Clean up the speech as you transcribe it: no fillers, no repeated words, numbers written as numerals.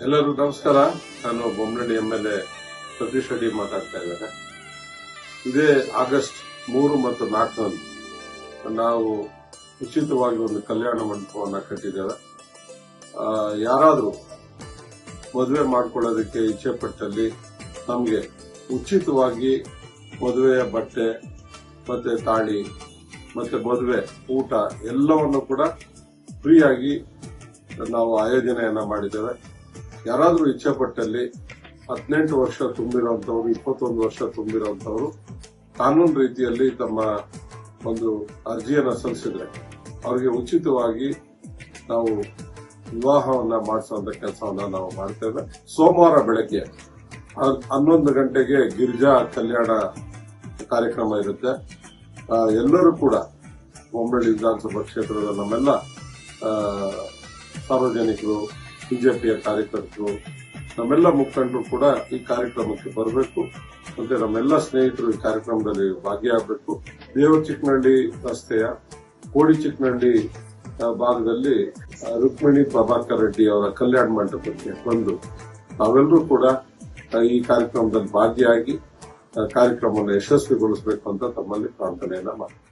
ಎಲ್ಲರಿಗೂ ನಮಸ್ಕಾರ. ನಾನು ಬೊಮ್ಮನಹಳ್ಳಿ MLA ಸತೀಶ್ ರೆಡ್ಡಿ ಮಾತಾಡ್ತಾ ಇದ್ದೇನೆ. ಇದೇ ಆಗಸ್ಟ್ 3 ಮತ್ತು 4 ನಾವು ಉಚಿತವಾಗಿ ಒಂದು ಕಲ್ಯಾಣ ಮಂಟಪವನ್ನ ಕಟ್ಟಿದ್ದೇವೆ. ಯಾರಾದ್ರೂ ಮದುವೆ ಮಾಡ್ಕೊಳ್ಳೋದಕ್ಕೆ ಇಚ್ಛೆ ಪಟ್ಟಲ್ಲಿ ನಮಗೆ ಉಚಿತವಾಗಿ ಮದುವೆಯ ಬಟ್ಟೆ ಮತ್ತೆ ತಾಳಿ ಮತ್ತೆ ಮದುವೆ ಊಟ ಎಲ್ಲವನ್ನು ಕೂಡ ಫ್ರೀಯಾಗಿ ನಾವು ಆಯೋಜನೆಯನ್ನ ಮಾಡಿದ್ದೇವೆ. ಯಾರಾದ್ರೂ ಇಚ್ಛೆ ಪಟ್ಟಲ್ಲಿ 18 ವರ್ಷ ತುಂಬಿರುವಂತವರು, 21 ವರ್ಷ ತುಂಬಿರುವಂತವರು ಕಾನೂನು ರೀತಿಯಲ್ಲಿ ತಮ್ಮ ಒಂದು ಅರ್ಜಿಯನ್ನ ಸಲ್ಲಿಸಿದ್ರೆ ಅವರಿಗೆ ಉಚಿತವಾಗಿ ನಾವು ವಿವಾಹವನ್ನ ಮಾಡಿಸುವಂತ ಕೆಲಸವನ್ನ ನಾವು ಮಾಡ್ತೇವೆ. ಸೋಮವಾರ ಬೆಳಗ್ಗೆ 11 ಗಂಟೆಗೆ ಗಿರಿಜಾ ಕಲ್ಯಾಣ ಕಾರ್ಯಕ್ರಮ ಇರುತ್ತೆ. ಎಲ್ಲರೂ ಕೂಡ ಬೊಮ್ಮನಹಳ್ಳಿ ವಿಧಾನಸಭಾ ಕ್ಷೇತ್ರದ ನಮ್ಮೆಲ್ಲ ಸಾರ್ವಜನಿಕರು, ಬಿಜೆಪಿಯ ಕಾರ್ಯಕರ್ತರು, ನಮ್ಮೆಲ್ಲ ಮುಖಂಡರು ಕೂಡ ಈ ಕಾರ್ಯಕ್ರಮಕ್ಕೆ ಬರಬೇಕು. ಮತ್ತೆ ನಮ್ಮೆಲ್ಲ ಸ್ನೇಹಿತರು ಈ ಕಾರ್ಯಕ್ರಮದಲ್ಲಿ ಭಾಗಿಯಾಗಬೇಕು. ದೇವಚಿಕ್ಕನಹಳ್ಳಿ ರಸ್ತೆಯ ಕೋಡಿಚಿಕ್ಕನಹಳ್ಳಿ ಭಾಗದಲ್ಲಿ ರುಕ್ಮಿಣಿ ಪ್ರಭಾಕರ್ ರೆಡ್ಡಿ ಅವರ ಕಲ್ಯಾಣ ಮಂಟಪಕ್ಕೆ ಬಂದು ನಾವೆಲ್ಲರೂ ಕೂಡ ಈ ಕಾರ್ಯಕ್ರಮದಲ್ಲಿ ಭಾಗಿಯಾಗಿ ಕಾರ್ಯಕ್ರಮವನ್ನು ಯಶಸ್ವಿಗೊಳಿಸಬೇಕು ಅಂತ ತಮ್ಮಲ್ಲಿ ಪ್ರಾರ್ಥನೆಯನ್ನ ಮಾಡ್ತೀವಿ.